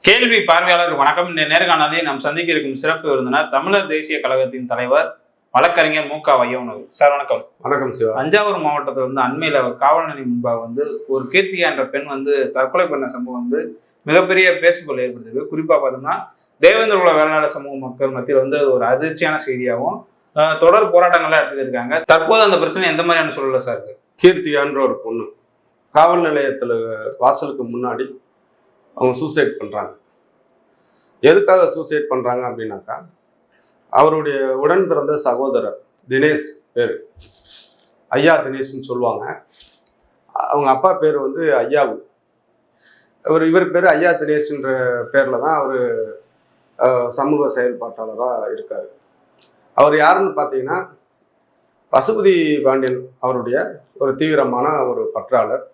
கேள்வி பார்வையாளர் வணக்கம். இந்த நேர்காணலை நாம் சந்திக்க இருக்கும் சிறப்பு விருந்தினர் தமிழர் தேசிய கழகத்தின் தலைவர் வழக்கறிஞர் மு க வையவனூர் சார். வணக்கம். வணக்கம் சிவா. தஞ்சாவூர் மாவட்டத்தில் அண்மையில காவல் நிலையம் முன்பாக ஒரு கீர்த்திகா என்ற பெண் தற்கொலை பண்ண சம்பவம் மிகப்பெரிய பேசுபொருள் ஏற்படுத்திருக்கு. குறிப்பா பார்த்தோம்னா தேவேந்திர குல வேளாளர் சமூக மக்கள் மத்தியில் ஒரு அதிர்ச்சியான செய்தியாகவும் தொடர் போராட்டங்கள்லாம் எடுத்துட்டு இருக்காங்க. தற்போது அந்த பிரச்சனை எந்த மாதிரியான சூழல்ல சார் இருக்கு? கீர்த்திகான்ற ஒரு பொண்ணு காவல் நிலையத்துல வாசலுக்கு முன்னாடி அவங்க சூசைட் பண்ணுறாங்க. எதுக்காக சூசைட் பண்ணுறாங்க அப்படின்னாக்கா, அவருடைய உடன் பிறந்த சகோதரர் தினேஷ் பேர் ஐயா தினேஷ்ன்னு சொல்லுவாங்க. அவங்க அப்பா பேர் ஐயாவு. இவர் பேர் ஐயா தினேஷ்ன்ற பேரில் தான் அவர் சமூக செயல்பாட்டாளராக இருக்கார். அவர் யாருன்னு பார்த்தீங்கன்னா, பசுபதி பாண்டியன் அவருடைய ஒரு தீவிரமான ஒரு பற்றாளர்.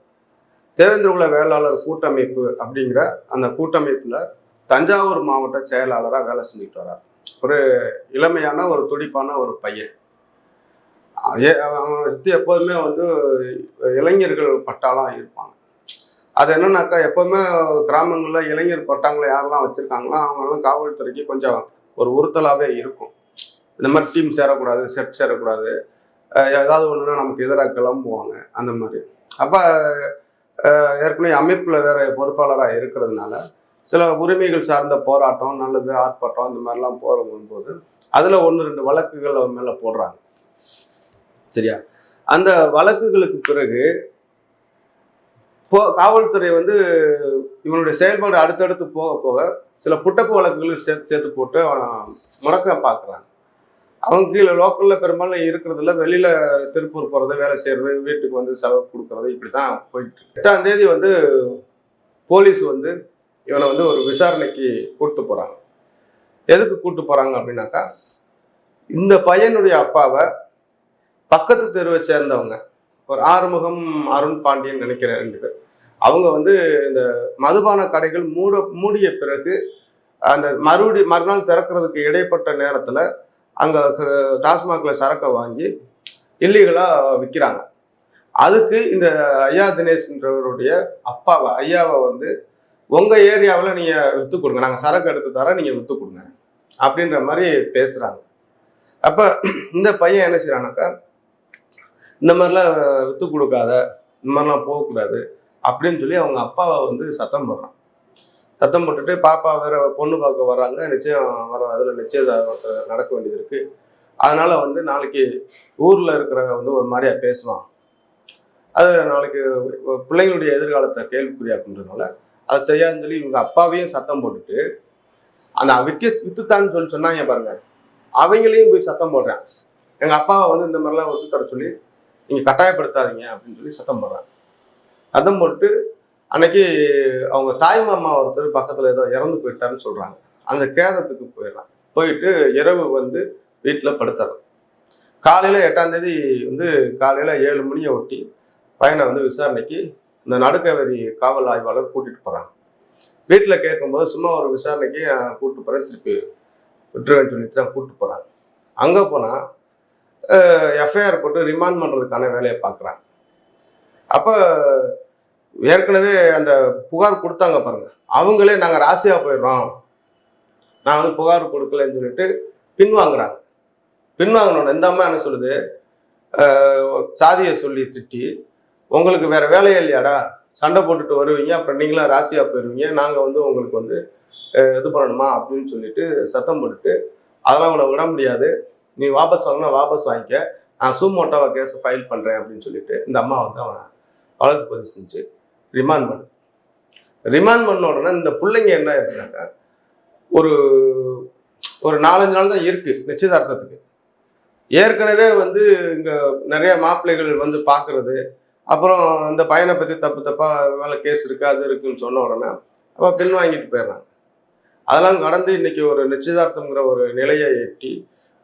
தேவேந்திர குல வேளாளர் கூட்டமைப்பு அப்படிங்கிற அந்த கூட்டமைப்பில் தஞ்சாவூர் மாவட்ட செயலாளராக வேலை செஞ்சுட்டு வர்றார். ஒரு இளமையான ஒரு துடிப்பான ஒரு பையன். அவன் எப்போதுமே இளைஞர்கள் பட்டாலாம் இருப்பாங்க. அது என்னன்னாக்கா, எப்போதுமே கிராமங்களில் இளைஞர் பட்டாங்களை யாரெல்லாம் வச்சுருக்காங்களோ அவங்கெல்லாம் காவல்துறைக்கு கொஞ்சம் ஒரு உறுத்தலாகவே இருக்கும். இந்த மாதிரி டீம் சேரக்கூடாது, செட் சேரக்கூடாது, ஏதாவது ஒன்றுனா நமக்கு எதிராக கிளம்புவாங்க அந்த மாதிரி. அப்போ ஏற்கனவே அமைப்பில் வேற பொறுப்பாளராக இருக்கிறதுனால சில உரிமைகள் சார்ந்த போராட்டம், நல்லது ஆர்ப்பாட்டம் இந்த மாதிரிலாம் போகும்போது அதில் 1-2 வழக்குகள் அவர் மேலே போடுறாங்க. சரியா? அந்த வழக்குகளுக்கு பிறகு காவல்துறை இவனுடைய செயல்பாடு அடுத்தடுத்து போக போக சில புட்டப்பு வழக்குகளும் சேர்த்து போட்டு முடக்க பார்க்குறாங்க. அவங்க கீழே லோக்கலில் பெரும்பாலும் இருக்கிறதுல வெளியில் திருப்பூர் போகிறது, வேலை செய்கிறது, வீட்டுக்கு செலவு கொடுக்கறது, இப்படி தான் போயிட்டு இருக்கு. 8ஆம் தேதி போலீஸ் இவனை ஒரு விசாரணைக்கு கூப்பிட்டு போகிறாங்க. எதுக்கு கூப்பிட்டு போகிறாங்க அப்படின்னாக்கா, இந்த பையனுடைய அப்பாவை பக்கத்து தெருவை சேர்ந்தவங்க ஒரு ஆறுமுகம், அருண் பாண்டியன் நினைக்கிற 2 பேர், அவங்க இந்த மதுபான கடைகள் மூடிய பிறகு அந்த மறுநாள் திறக்கிறதுக்கு இடைப்பட்ட நேரத்தில் அங்கே டாஸ்மாக்ல சரக்கை வாங்கி இல்லீகலாக விற்கிறாங்க. அதுக்கு இந்த ஐயா தினேஷ்ன்றவருடைய ஐயாவை உங்கள் ஏரியாவில் நீங்கள் விற்று கொடுங்க, நாங்கள் சரக்கு எடுத்து தரோம், நீங்கள் விற்று கொடுங்க அப்படின்ற மாதிரி பேசுகிறாங்க. அப்போ இந்த பையன் என்ன செய்கிறானாக்கா, இந்த மாதிரிலாம் விற்று கொடுக்காத, இந்த மாதிரிலாம் போகக்கூடாது அப்படின்னு சொல்லி அவங்க அப்பாவை சத்தம் போடுறான். சத்தம் போட்டுட்டு பாப்பா வேற பொண்ணு பார்க்க வர்றாங்க, நிச்சயம் வர அதில் நிச்சயதார்த்தம் நடக்க வேண்டியது இருக்கு, அதனால நாளைக்கு ஊரில் இருக்கிற ஒரு மாதிரியா பேசுவான், அது நாளைக்கு பிள்ளைங்களுடைய எதிர்காலத்தை கேள்விக்குறியாக்குன்றதுனால அதை செய்யாதுன்னு சொல்லி இவங்க அப்பாவையும் சத்தம் போட்டுட்டு அந்த வித்துத்தான்னு சொன்னாங்க பாருங்க, அவங்களையும் போய் சத்தம் போடுறேன். எங்கள் அப்பாவை இந்த மாதிரிலாம் ஒத்து தர சொல்லி நீங்கள் கட்டாயப்படுத்தாதீங்க அப்படின்னு சொல்லி சத்தம் போடுறேன். சத்தம் போட்டு அன்னைக்கு அவங்க தாய் மாமா ஒருத்தர் பக்கத்தில் ஏதோ இறந்து போயிட்டாருன்னு சொல்கிறாங்க. அந்த கேதத்துக்கு போயிடலாம். போயிட்டு இரவு வீட்டில் படுத்துறோம். காலையில் 8ஆம் தேதி காலையில் 7 மணியை ஒட்டி பையனை விசாரணைக்கு இந்த நடுக்கவேரி காவல் ஆய்வாளர் கூட்டிகிட்டு போகிறாங்க. வீட்டில் கேட்கும்போது சும்மா ஒரு விசாரணைக்கு கூப்பிட்டு போகிறேன், திருப்பி விட்டுருவேன்னு சொல்லிட்டு தான் கூப்பிட்டு போகிறாங்க. அங்கே போனால் எஃப்ஐஆர் போட்டு ரிமாண்ட் பண்ணுறதுக்கான வேலையை பார்க்குறாங்க. அப்போ ஏற்கனவே அந்த புகார் கொடுத்தாங்க பாருங்க, அவங்களே நாங்கள் ராசியாக போயிடுறோம், நான் புகார் கொடுக்கலன்னு சொல்லிட்டு பின்வாங்குறாங்க. பின்வாங்கினோட இந்த அம்மா என்ன சொல்லுது, சாதியை சொல்லி திட்டி, உங்களுக்கு வேற வேலையே இல்லையாடா, சண்டை போட்டுட்டு வருவீங்க, அப்புறம் நீங்களாம் ராசியாக போயிடுவீங்க, நாங்கள் உங்களுக்கு இது பண்ணணுமா அப்படின்னு சொல்லிட்டு சத்தம் போட்டுட்டு, அதெல்லாம் உன்னை விட முடியாது, நீ வாபஸ் வாங்கினா வாபஸ் வாங்கிக்க, நான் சூமோட்டோவை கேஸை ஃபைல் பண்ணுறேன் அப்படின்னு சொல்லிட்டு இந்த அம்மா அவனை வழக்கு பதிவு செஞ்சு ரிமாண்ட் பண்ண உடனே இந்த பிள்ளைங்க என்ன ஆயிடுச்சுனாக்கா, ஒரு 4-5 நாள் தான் இருக்கு நிச்சயதார்த்தத்துக்கு. ஏற்கனவே இங்கே நிறைய மாப்பிள்ளைகள் பார்க்கறது, அப்புறம் இந்த பையனை பற்றி தப்பா மேலே கேஸ் இருக்கு அது இருக்குன்னு சொன்ன உடனே அப்போ பின் வாங்கிட்டு போயிடுறாங்க. அதெல்லாம் கடந்து இன்னைக்கு ஒரு நிச்சயதார்த்தங்கிற ஒரு நிலையை எட்டி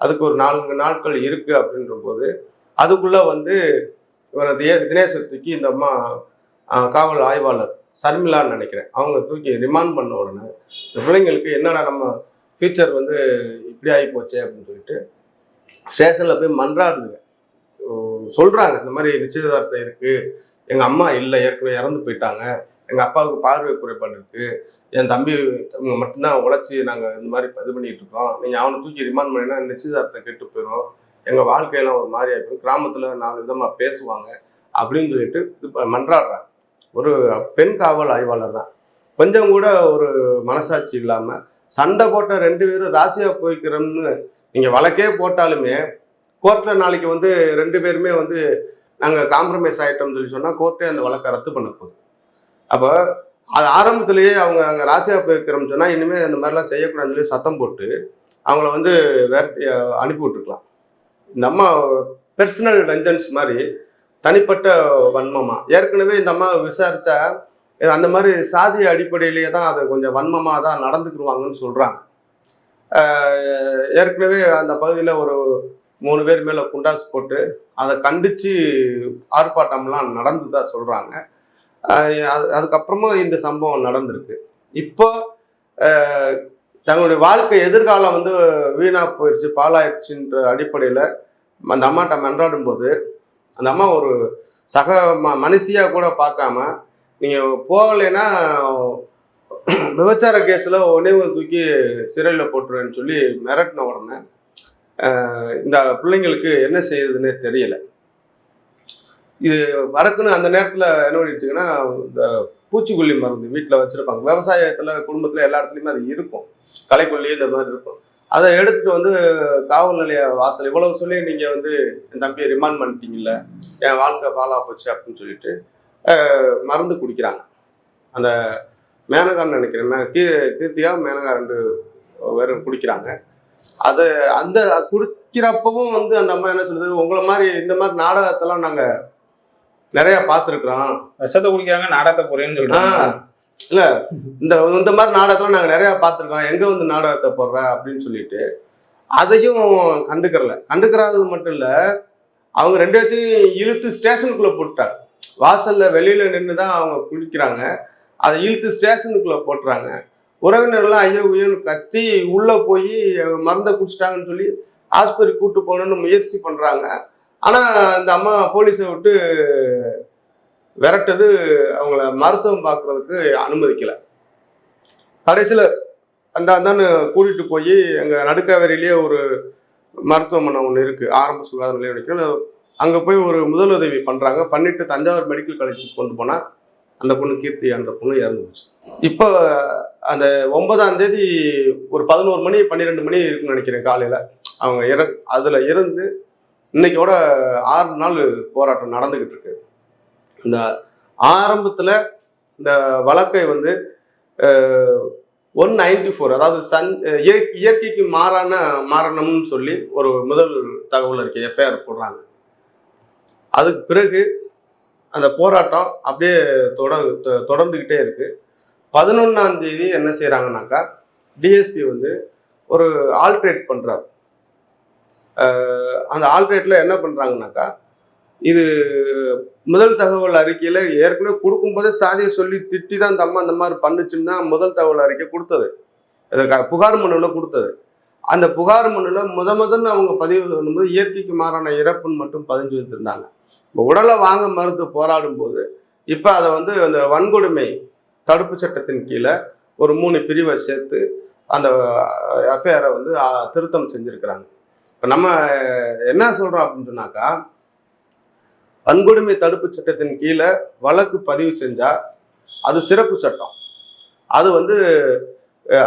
அதுக்கு ஒரு 4 நாட்கள் இருக்கு அப்படின்ற போது அதுக்குள்ள இவனை தினேஷை தூக்கி இந்த அம்மா காவல் ஆய்வாளர் சர்மிளான்னு நினைக்கிறேன், அவங்க தூக்கி ரிமாண்ட் பண்ண உடனே இந்த பிள்ளைங்களுக்கு என்னடா நம்ம ஃபியூச்சர் இப்படி ஆகி போச்சே அப்படின்னு சொல்லிட்டு ஸ்டேஷனில் போய் மன்றாடுதுங்க. சொல்கிறாங்க, இந்த மாதிரி நிச்சயதார்த்தம் இருக்குது, எங்கள் அம்மா இல்லை, ஏற்கனவே இறந்து போயிட்டாங்க, எங்கள் அப்பாவுக்கு பார்வை குறைபாடு இருக்குது, என் தம்பி மட்டும்தான் உழைச்சி நாங்கள் இந்த மாதிரி இது பண்ணிகிட்டு இருக்கோம், நீங்கள் அவனை தூக்கி ரிமாண்ட் பண்ணினா நிச்சயதார்த்தம் கெட்டு போயிடும், எங்கள் வாழ்க்கையெல்லாம் ஒரு மாதிரி ஆகிடும், கிராமத்தில் 4 விதமாக பேசுவாங்க அப்படின்னு சொல்லிட்டு இது மன்றாடுறாங்க. ஒரு பெண் காவல் ஆய்வாளர் தான். கொஞ்சம் கூட ஒரு மனசாட்சி இல்லாமல் சண்டை போட்ட 2 பேரும் ராசியாக போய்க்கிறோம்னு நீங்கள் வழக்கே போட்டாலுமே கோர்ட்டில் நாளைக்கு வந்து 2 பேருமே வந்து நாங்கள் காம்ப்ரமைஸ் ஆகிட்டோம்னு சொல்லி சொன்னால் கோர்ட்டே அந்த வழக்கை ரத்து பண்ண போகுது. அப்போ அது ஆரம்பத்திலேயே அவங்க அங்கே ராசியாக போய்க்கிறோம்னு சொன்னால் இனிமேல் அந்த மாதிரிலாம் செய்யக்கூடாதுன்னு சொல்லி சத்தம் போட்டு அவங்கள வந்து அனுப்பி விட்டுருக்கலாம். இந்த அம்மா பெர்சனல் வெஞ்சன்ஸ் மாதிரி தனிப்பட்ட வன்மமாக ஏற்கனவே இந்த அம்மா விசாரித்தா அந்த மாதிரி சாதி அடிப்படையிலேயே தான் அது கொஞ்சம் வன்மமாக தான் நடந்துக்கிடுவாங்கன்னு சொல்கிறாங்க. ஏற்கனவே அந்த பகுதியில் ஒரு 3 பேர் மேலே குண்டாசு போட்டு அதை கண்டித்து ஆர்ப்பாட்டம்லாம் நடந்துதான் சொல்கிறாங்க. அதுக்கப்புறமா இந்த சம்பவம் நடந்திருக்கு. இப்போ தங்களுடைய வாழ்க்கை எதிர்காலம் வந்து வீணாக போயிடுச்சு, பாழாயிடுச்சுன்ற அடிப்படையில் அந்த அம்மாட்ட மன்றாடும் போது அந்த அம்மா ஒரு சக மனுஷியாக கூட பார்க்காம நீங்கள் போகலைன்னா விபச்சார கேஸில் உடனே தூக்கி சிறையில் போட்டுருவேன்னு சொல்லி மிரட்டின உடனே இந்த பிள்ளைங்களுக்கு என்ன செய்யுதுன்னே தெரியல. இது வடக்குன்னு அந்த நேரத்தில் என்ன பண்ணிடுச்சுங்கன்னா, இந்த பூச்சிக்கொல்லி மருந்து வீட்டில் வச்சுருப்பாங்க. விவசாயத்தில் குடும்பத்தில் எல்லா இடத்துலையுமே அது இருக்கும், களைக்கொல்லி இந்த மாதிரி இருக்கும். அதை எடுத்துகிட்டு வந்து காவல் நிலைய வாசல் இவ்வளவு சொல்லி நீங்கள் வந்து என் தம்பியை ரிமாண்ட் பண்ணிட்டீங்கல்ல, என் வாழ்க்கை பாலா போச்சு அப்படின்னு சொல்லிட்டு மருந்து குடிக்கிறாங்க. அந்த மேனகான்னு நினைக்கிறேன், கீர்த்தியா மேனகா 2 பேரும் குடிக்கிறாங்க. அது அந்த குடிக்கிறப்பவும் வந்து அந்த அம்மா என்ன சொல்லுது, உங்களை மாதிரி இந்த மாதிரி நாடகத்தெல்லாம் நாங்கள் நிறைய பார்த்துருக்குறோம், விஷத்தை குடிக்கிறாங்க நாடகத்தை போறேன்னு சொல்றாங்க. இல்லை இந்த மாதிரி நாடகத்தெல்லாம் நாங்கள் நிறையா பார்த்துருக்கோம், எங்கே வந்து நாடகத்தை போடுற அப்படின்னு சொல்லிட்டு அதையும் கண்டுக்கிறாதது மட்டும் இல்லை, அவங்க 2 பேர்த்தையும் இழுத்து ஸ்டேஷனுக்குள்ளே போட்டுட்டாங்க. வாசலில் வெளியில் நின்று தான் அவங்க குளிக்கிறாங்க, அதை இழுத்து ஸ்டேஷனுக்குள்ளே போட்டுறாங்க. உறவினர்லாம் ஐயோ ஐயோன்னு கத்தி உள்ளே போய் மருந்தை குடிச்சிட்டாங்கன்னு சொல்லி ஆஸ்பத்திரி கூப்பிட்டு போகணுன்னு முயற்சி பண்ணுறாங்க. ஆனால் இந்த அம்மா போலீஸை விட்டு விரட்டது அவங்கள மருத்துவம் பார்க்குறதுக்கு அனுமதிக்கலை. கடைசியில் அந்தான்னு கூட்டிகிட்டு போய் எங்கள் நடுக்காவேரியிலேயே ஒரு மருத்துவமனை ஒன்று இருக்குது, ஆரம்ப சுகாதார நிலையம் நினைக்கிறேன், அங்கே போய் ஒரு முதலுதவி பண்ணுறாங்க. பண்ணிவிட்டு தஞ்சாவூர் மெடிக்கல் காலேஜுக்கு கொண்டு போனால் அந்த பொண்ணு கீர்த்தியான்ற பொண்ணு இறந்து போச்சு. இப்போ அந்த 9ஆம் தேதி ஒரு 11 மணி 12 மணி இருக்குன்னு நினைக்கிறேன் காலையில் அவங்க அதில் இருந்து இன்னைக்கோட 6 நாள் போராட்டம் நடந்துக்கிட்டு இருக்கு. இந்த ஆரம்பத்தில் இந்த வழக்கை வந்து 194 அதாவது இயற்கைக்கு மாறணும்னு சொல்லி ஒரு முதல் தகவல் அறிக்கை எஃப்ஐஆர் போடுறாங்க. அதுக்கு பிறகு அந்த போராட்டம் அப்படியே தொடர்ந்துக்கிட்டே இருக்கு. 11ஆம் தேதி என்ன செய்கிறாங்கனாக்கா, டிஎஸ்பி வந்து ஒரு ஆல்ட்ரேட் பண்ணுறாரு. அந்த ஆல்ட்ரேட்டில் என்ன பண்ணுறாங்கனாக்கா, இது முதல் தகவல் அறிக்கையில் ஏற்கனவே கொடுக்கும்போதே சாதியை சொல்லி திட்டி தான் இந்த அம்மா அந்த மாதிரி பண்ணுச்சுன்னு தான் முதல் தகவல் அறிக்கை கொடுத்தது, புகார் மனுவில் கொடுத்தது. அந்த புகார் மனுவில் முதல்ல அவங்க பதிவு பண்ணும்போது இயற்கைக்கு மாறான இறப்புன்னு மட்டும் பதிஞ்சு வச்சுருந்தாங்க. இப்போ உடலை வாங்க மறுத்து போராடும் போது இப்போ அதை வந்து அந்த வன்கொடுமை தடுப்பு சட்டத்தின் கீழே ஒரு 3 பிரிவை சேர்த்து அந்த எஃப்ஐஆரை வந்து திருத்தம் செஞ்சுருக்கிறாங்க. இப்போ நம்ம என்ன சொல்கிறோம் அப்படின்னு சொன்னாக்கா, வன்கொடுமை தடுப்பு சட்டத்தின் கீழே வழக்கு பதிவு செஞ்சால் அது சிறப்பு சட்டம், அது வந்து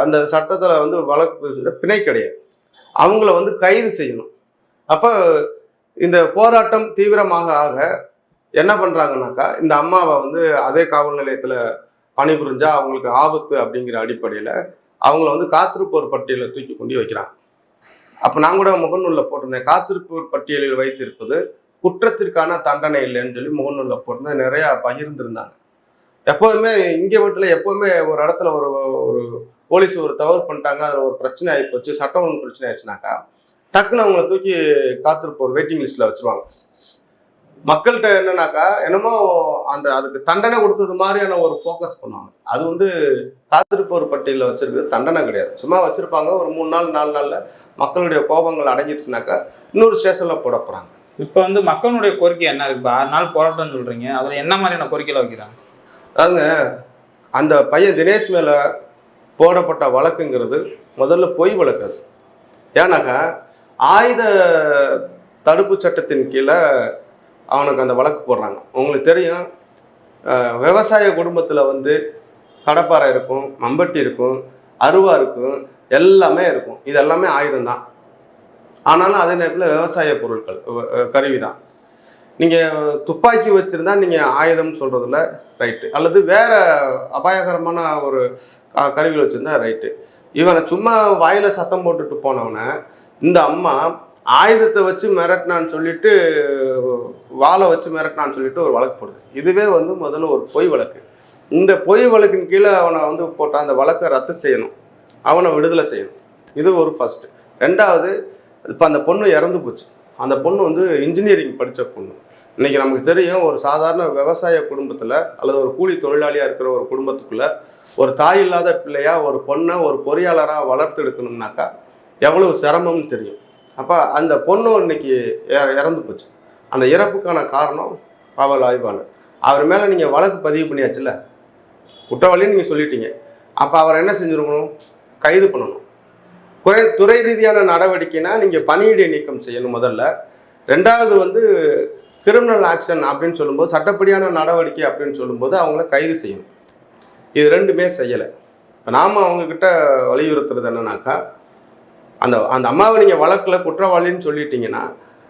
அந்த சட்டத்தில் வந்து வழக்கு பிணை கிடையாது, அவங்கள வந்து கைது செய்யணும். அப்போ இந்த போராட்டம் தீவிரமாக ஆக என்ன பண்ணுறாங்கனாக்கா, இந்த அம்மாவை வந்து அதே காவல் நிலையத்தில் பணிபுரிஞ்சா அவங்களுக்கு ஆபத்து அப்படிங்கிற அடிப்படையில் அவங்கள வந்து காத்திருப்போர் பட்டியலில் தூக்கி கொண்டு வைக்கிறாங்க. அப்போ நான் கூட முகநூலில் போட்டிருந்தேன், காத்திருப்போர் பட்டியலில் வைத்திருப்பது குற்றத்திற்கான தண்டனை இல்லைன்னு சொல்லி முகநூலில் போட்டிருந்தேன், நிறையா பகிர்ந்துருந்தாங்க. எப்போதுமே இங்கே வீட்டில் எப்போதுமே ஒரு இடத்துல ஒரு போலீஸ் ஒரு தவறு பண்ணிட்டாங்க, அதில் ஒரு பிரச்சனை ஆகிப்போச்சு, சட்டம் ஒன்று பிரச்சனை ஆயிடுச்சுனாக்கா டக்குன்னு அவங்கள தூக்கி காத்திருப்போர் வெயிட்டிங் லிஸ்ட்டில் வச்சுருவாங்க. மக்கள்கிட்ட என்னன்னாக்கா என்னமோ அதுக்கு தண்டனை கொடுத்தது மாதிரியான ஒரு ஃபோக்கஸ் பண்ணுவாங்க. அது வந்து காத்திருப்போர் பட்டியலில் வச்சிருக்கிறது தண்டனை கிடையாது, சும்மா வச்சுருப்பாங்க. ஒரு 3 நாள் 4 நாளில் மக்களுடைய கோபங்கள் அடங்கிடுச்சுனாக்கா இன்னொரு ஸ்டேஷனில் போட போகிறாங்க. இப்போ வந்து மக்களுடைய கோரிக்கை என்ன இருக்குது? 6 நாள் போராட்டம்னு சொல்கிறீங்க, அதில் என்ன மாதிரியான கோரிக்கையில் வைக்கிறாங்க? அதாங்க, அந்த பையன் தினேஷ் மேலே போடப்பட்ட வழக்குங்கிறது முதல்ல பொய் வழக்கு. அது ஏன்னாக்கா ஆயுத தடுப்பு சட்டத்தின் கீழே அவனுக்கு அந்த வழக்கு போடுறாங்க. உங்களுக்கு தெரியும், விவசாய குடும்பத்தில் வந்து கடப்பாறை இருக்கும், மம்பட்டி இருக்கும், அருவா இருக்கும், எல்லாமே இருக்கும். இது எல்லாமே ஆயுதம் தான். ஆனாலும் அதே நேரத்தில் விவசாய பொருட்கள் கருவி தான். நீங்கள் துப்பாக்கி வச்சுருந்தா நீங்கள் ஆயுதம்னு சொல்கிறதுல ரைட்டு, அல்லது வேறு அபாயகரமான ஒரு கருவிகள் வச்சுருந்தா ரைட்டு. இவனை சும்மா வாயில் சத்தம் போட்டுட்டு போனவனை இந்த அம்மா ஆயுதத்தை வச்சு மிரட்டினான்னு சொல்லிட்டு, வாழை வச்சு மிரட்டினான்னு சொல்லிட்டு ஒரு வழக்கு போடுது. இதுவே வந்து முதல்ல ஒரு பொய் வழக்கு. இந்த பொய் வழக்கின் கீழே அவனை வந்து போட்ட அந்த வழக்கை ரத்து செய்யணும், அவனை விடுதலை செய்யணும். இது ஒரு ஃபஸ்ட்டு. ரெண்டாவது, இப்போ அந்த பொண்ணு இறந்து போச்சு. அந்த பொண்ணு வந்து இன்ஜினியரிங் படித்த பொண்ணு. இன்றைக்கி நமக்கு தெரியும், ஒரு சாதாரண விவசாய குடும்பத்தில் அல்லது ஒரு கூலி தொழிலாளியாக இருக்கிற ஒரு குடும்பத்துக்குள்ளே ஒரு தாய் இல்லாத பிள்ளையாக ஒரு பொண்ணை ஒரு பொறியாளராக வளர்த்து எடுக்கணும்னாக்கா எவ்வளவு சிரமம்னு தெரியும். அப்போ அந்த பொண்ணு இன்னைக்கு இறந்து போச்சு. அந்த இறப்புக்கான காரணம் காவல் ஆய்வாளர். அவர் மேலே நீங்கள் வழக்கு பதிவு பண்ணியாச்சுல்ல, குற்றவாளின்னு நீங்கள் சொல்லிட்டீங்க. அப்போ அவர் என்ன செஞ்சுருக்கணும்? கைது பண்ணணும். துறை ரீதியான நடவடிக்கைனா நீங்கள் பணியிடை நீக்கம் செய்யணும் முதல்ல. ரெண்டாவது வந்து கிரிமினல் ஆக்ஷன் அப்படின்னு சொல்லும்போது, சட்டப்படியான நடவடிக்கை அப்படின்னு சொல்லும்போது அவங்கள கைது செய்யணும். இது ரெண்டுமே செய்யலை. இப்போ நாம் அவங்கக்கிட்ட வலியுறுத்துறது என்னன்னாக்கா, அந்த அந்த அம்மாவை நீங்கள் வழக்கில் குற்றவாளின்னு சொல்லிட்டீங்கன்னா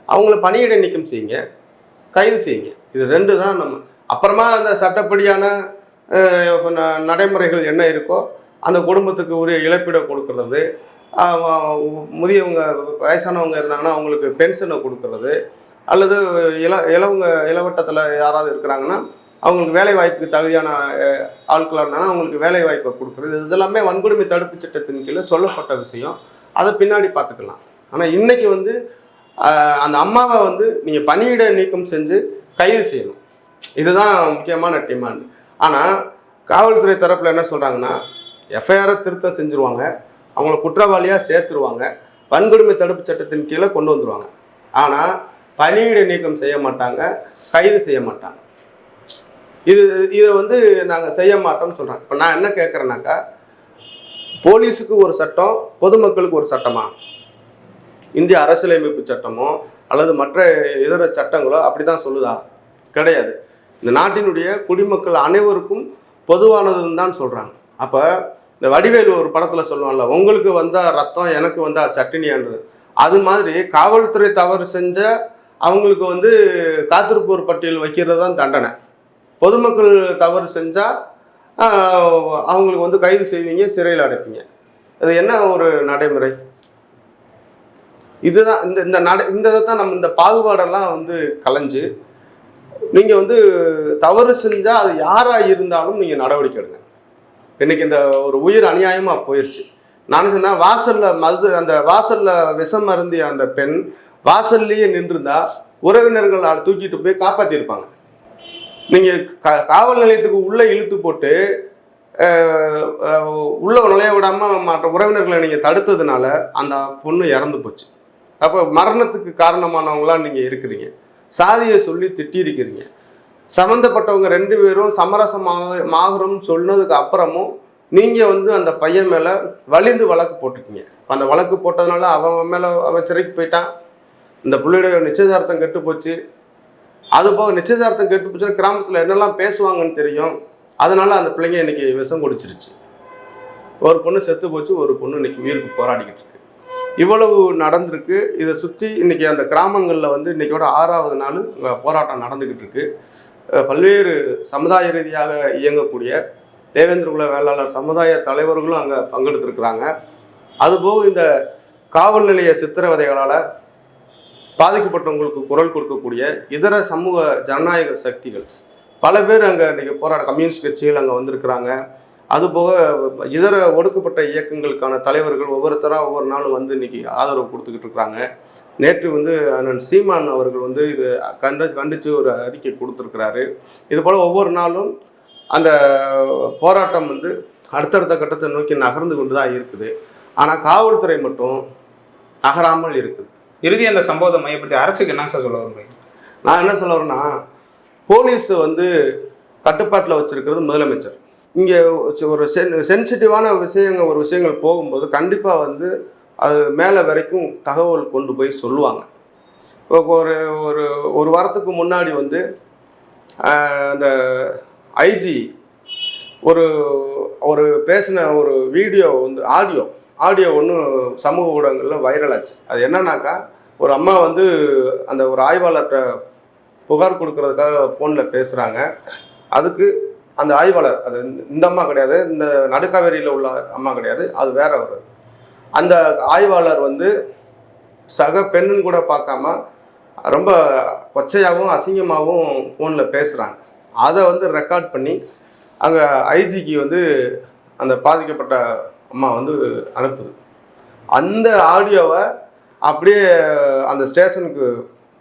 அவங்கள பணியிடை நீக்கம் செய்யுங்க, கைது செய்யுங்க. இது ரெண்டு தான் நம்ம. அப்புறமா அந்த சட்டப்படியான நடைமுறைகள் என்ன இருக்கோ, அந்த குடும்பத்துக்கு உரிய இழப்பீடை கொடுக்கறது, முதியவங்க வயசானவங்க இருந்தாங்கன்னா அவங்களுக்கு பென்ஷனை கொடுக்கறது, அல்லது இளவட்டத்தில் யாராவது இருக்கிறாங்கன்னா அவங்களுக்கு வேலை வாய்ப்புக்கு தகுதியான ஆட்களாக இருந்தாங்கன்னா அவங்களுக்கு வேலை வாய்ப்பை கொடுக்குறது. இதெல்லாமே வன்கொடுமை தடுப்பு சட்டத்தின் கீழே சொல்லப்பட்ட விஷயம். அதை பின்னாடி பார்த்துக்கலாம். ஆனால் இன்றைக்கி வந்து அந்த அம்மாவை வந்து நீங்கள் பணியிட நீக்கம் செஞ்சு கைது செய்யணும். இதுதான் முக்கியமான டிமாண்ட். ஆனால் காவல்துறை தரப்பில் என்ன சொல்கிறாங்கன்னா, எஃப்ஐஆரை திருத்தம் செஞ்சுருவாங்க, அவங்கள குற்றவாளியாக சேர்த்துருவாங்க, வன்கொடுமை தடுப்பு சட்டத்தின் கீழே கொண்டு வந்துடுவாங்க. ஆனால் பணியிட நீக்கம் செய்ய மாட்டாங்க, கைது செய்ய மாட்டாங்க. இதை வந்து நாங்கள் செய்ய மாட்டோம்னு சொல்கிறாங்க. இப்போ நான் என்ன கேட்குறேன்னாக்கா, போலீஸுக்கு ஒரு சட்டம், பொதுமக்களுக்கு ஒரு சட்டமா? இந்திய அரசியலமைப்பு சட்டமோ அல்லது மற்ற இதர சட்டங்களோ அப்படி தான் சொல்லுதா? கிடையாது. இந்த நாட்டினுடைய குடிமக்கள் அனைவருக்கும் பொதுவானதுன்னு தான் சொல்கிறாங்க. அப்போ இந்த வடிவேலு ஒரு படத்தில் சொல்லுவாங்கல்ல, உங்களுக்கு வந்தால் ரத்தம், எனக்கு வந்தால் சட்டினியான்றது. அது மாதிரி காவல்துறை தவறு செஞ்ச அவங்களுக்கு வந்து காத்திருப்போர் பட்டியல் வைக்கிறது தான் தண்டனை. பொதுமக்கள் தவறு செஞ்சால் அவங்களுக்கு வந்து கைது செய்வீங்க, சிறையில் அடைப்பீங்க. அது என்ன ஒரு நடைமுறை? இதுதான் இந்த இதை தான் நம்ம இந்த பாகுபாடெல்லாம் வந்து கலைஞ்சு நீங்கள் வந்து தவறு செஞ்சால் அது யாராக இருந்தாலும் நீங்கள் நடவடிக்கை எடுங்க. இன்னைக்கு இந்த ஒரு உயிர் அநியாயமாக போயிடுச்சு. நான் சொன்னேன், வாசலில் அந்த வாசலில் விஷம் அருந்திய அந்த பெண் வாசல்லையே நின்றுருந்தா உறவினர்கள் தூக்கிட்டு போய் காப்பாற்றிருப்பாங்க. நீங்கள் காவல் நிலையத்துக்கு உள்ளே இழுத்து போட்டு உள்ளே நுழைய விடாமல் மற்ற உறவினர்களை நீங்கள் தடுத்ததுனால அந்த பொண்ணு இறந்து போச்சு. அப்போ மரணத்துக்கு காரணமானவங்களாம் நீங்கள் இருக்கிறீங்க. சாதியை சொல்லி திட்டிருக்கிறீங்க. சம்மந்தப்பட்டவங்க 2 பேரும் சமரசமாகறோம்னு சொன்னதுக்கு அப்புறமும் நீங்கள் வந்து அந்த பையன் மேலே வலிந்து வழக்கு போட்டிருக்கீங்க. அந்த வழக்கு போட்டதுனால அவன் மேலே அவன் சிறைக்கு போயிட்டான். இந்த பிள்ளையோட நிச்சயதார்த்தம் கெட்டு போச்சு. அதுபோக நிச்சயதார்த்தம் கெட்டு போச்சுன்னா கிராமத்தில் என்னெல்லாம் பேசுவாங்கன்னு தெரியும். அதனால் அந்த பிள்ளைங்க இன்றைக்கி விஷம் குடிச்சிருச்சு. ஒரு பொண்ணு செத்து போச்சு, ஒரு பொண்ணு இன்றைக்கி உயிருக்கு போராடிக்கிட்டு இருக்கு. இவ்வளவு நடந்திருக்கு. இதை சுற்றி இன்றைக்கி அந்த கிராமங்களில் வந்து இன்றைக்கோட 6வது நாள் போராட்டம் நடந்துக்கிட்டு இருக்கு. பல்வேறு சமுதாய ரீதியாக இயங்கக்கூடிய தேவேந்திர குல வேளாளர் சமுதாய தலைவர்களும் அங்கே பங்கெடுத்துருக்குறாங்க. அதுபோக இந்த காவல் நிலைய சித்திரவதைகளால் பாதிக்கப்பட்டவங்களுக்கு குரல் கொடுக்கக்கூடிய இதர சமூக ஜனநாயக சக்திகள் பல பேர் அங்கே இன்றைக்கி கம்யூனிஸ்ட் கட்சிகள் அங்கே வந்திருக்கிறாங்க. அதுபோக இதர ஒடுக்கப்பட்ட இயக்கங்களுக்கான தலைவர்கள் ஒவ்வொருத்தராக ஒவ்வொரு நாளும் வந்து இன்றைக்கி ஆதரவு கொடுத்துக்கிட்டு இருக்கிறாங்க. நேற்று வந்து அண்ணன் சீமான் அவர்கள் வந்து இது கண்டித்து ஒரு அறிக்கை கொடுத்துருக்கிறாரு. இது போல் ஒவ்வொரு நாளும் அந்த போராட்டம் வந்து அடுத்தடுத்த கட்டத்தை நோக்கி நகர்ந்து கொண்டு தான் இருக்குது. ஆனால் காவல்துறை மட்டும் நகராமல் இருக்குது. இறுதி அந்த சம்பவத்தை மையப்படுத்தி அரசுக்கு என்ன சார் சொல்ல வருவீங்க? நான் என்ன சொல்ல வரேன்னா, போலீஸ் வந்து கட்டுப்பாட்டில் வச்சிருக்கிறது முதலமைச்சர். இங்கே ஒரு சென்சிட்டிவான ஒரு விஷயங்கள் போகும்போது கண்டிப்பாக வந்து அது மேலே வரைக்கும் தகவல் கொண்டு போய் சொல்லுவாங்க. ஒரு ஒரு ஒரு வாரத்துக்கு முன்னாடி வந்து அந்த ஐஜி ஒரு ஒரு பேசின ஒரு வீடியோ வந்து ஆடியோ ஒன்று சமூக ஊடகங்களில் வைரல் ஆச்சு. அது என்னன்னாக்கா, ஒரு அம்மா வந்து அந்த ஒரு ஆய்வாளர்கிட்ட புகார் கொடுக்கறதுக்காக ஃபோனில் பேசுகிறாங்க. அதுக்கு அந்த ஆய்வாளர், அது இந்த அம்மா கிடையாது, இந்த நடுக்காவேரியில் உள்ள அம்மா கிடையாது, அது வேற ஒரு அந்த ஆய்வாளர் வந்து சக பெண்ணுன்னு கூட பார்க்காம ரொம்ப கொச்சையாகவும் அசிங்கமாகவும் ஃபோனில் பேசுகிறாங்க. அதை வந்து ரெக்கார்ட் பண்ணி அங்கே ஐஜிக்கு வந்து அந்த பாதிக்கப்பட்ட அம்மா வந்து அனுப்புது. அந்த ஆடியோவை அப்படியே அந்த ஸ்டேஷனுக்கு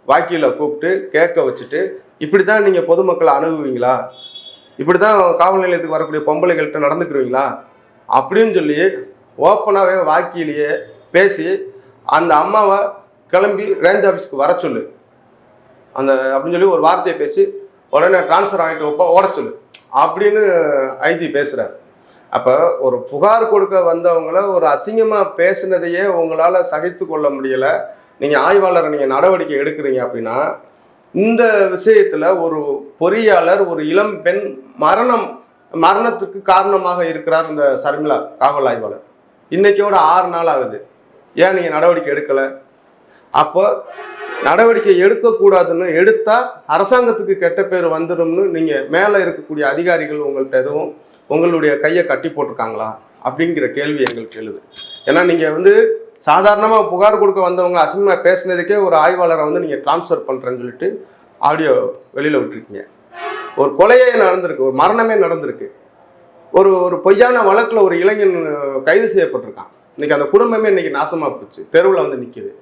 வாக்கியில் கூப்பிட்டு கேட்க வச்சுட்டு, இப்படி தான் நீங்கள் பொதுமக்களை அணுகுவீங்களா, இப்படி தான் காவல் நிலையத்துக்கு வரக்கூடிய பொம்பளைகள்கிட்ட நடந்துக்குருவீங்களா அப்படின்னு சொல்லி ஓப்பனாகவே வாக்கிலேயே பேசி அந்த அம்மாவை கிளம்பி ரேஞ்ச் ஆஃபீஸ்க்கு வர சொல்லு அப்படின்னு சொல்லி ஒரு வார்த்தையை பேசி உடனே டிரான்ஸ்ஃபர் ஆகிட்டு ஓட சொல்லு அப்படின்னு ஐஜி பேசுகிறார். அப்போ ஒரு புகார் கொடுக்க வந்தவங்கள ஒரு அசிங்கமாக பேசுனதையே உங்களால் சகித்து கொள்ள முடியலை, நீங்கள் ஆய்வாளரை நீங்கள் நடவடிக்கை எடுக்கிறீங்க அப்படின்னா, இந்த விஷயத்தில் ஒரு பொறியாளர், ஒரு இளம் பெண் மரணத்துக்கு காரணமாக இருக்கிறார் இந்த சர்மிளா காவல் ஆய்வாளர். இன்னைக்கோட 6 நாள் ஆகுது. ஏன் நீங்கள் நடவடிக்கை எடுக்கலை? அப்போ நடவடிக்கை எடுக்கக்கூடாதுன்னு எடுத்தால் அரசாங்கத்துக்கு கெட்ட பேர் வந்துடும்னு நீங்கள் மேலே இருக்கக்கூடிய அதிகாரிகள் உங்கள்கிட்ட எதுவும் உங்களுடைய கையை கட்டி போட்டிருக்காங்களா அப்படிங்கிற கேள்வி எங்களுக்கு எழுது. ஏன்னா நீங்கள் வந்து சாதாரணமாக புகார் கொடுக்க வந்தவங்க அசிங்கமாக பேசுனதுக்கே ஒரு ஆய்வாளரை வந்து நீங்கள் டிரான்ஸ்ஃபர் பண்ணுறேன்னு சொல்லிட்டு ஆடியோ வெளியில் விட்டுருக்கீங்க. ஒரு கொலையே நடந்திருக்கு, ஒரு மரணமே நடந்திருக்கு, ஒரு பொய்யான வழக்கில் ஒரு இளைஞன் கைது செய்யப்பட்டிருக்கான். இன்னைக்கு அந்த குடும்பமே இன்னைக்கு நாசமாக போச்சு, தெருவில் வந்து நிற்கிது.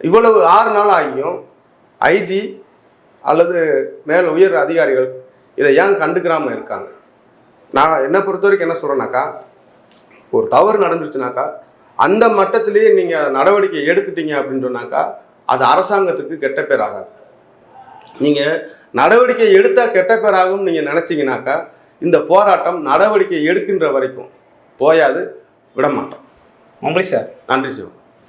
இவ்வளவு 6 நாள் ஆகியும் ஐஜி அல்லது மேல் உயர் அதிகாரிகள் இதை ஏன் கண்டுக்கிறாமல் இருக்காங்க? நான் என்னை பொறுத்த வரைக்கும் என்ன சொல்கிறேன்னாக்கா, ஒரு தவறு நடந்துருச்சுனாக்கா அந்த மட்டத்திலேயே நீங்கள் நடவடிக்கை எடுத்துட்டீங்க அப்படின்னு சொன்னாக்கா அது அரசாங்கத்துக்கு கெட்ட பேர் ஆகாது. நீங்கள் நடவடிக்கை எடுத்தால் கெட்ட பேர் ஆகும்னு நீங்கள் நினச்சிங்கனாக்கா இந்த போராட்டம் நடவடிக்கை எடுக்கின்ற வரைக்கும் போயாது, விட மாட்டோம். நன்றி சார். நன்றி சிவம்.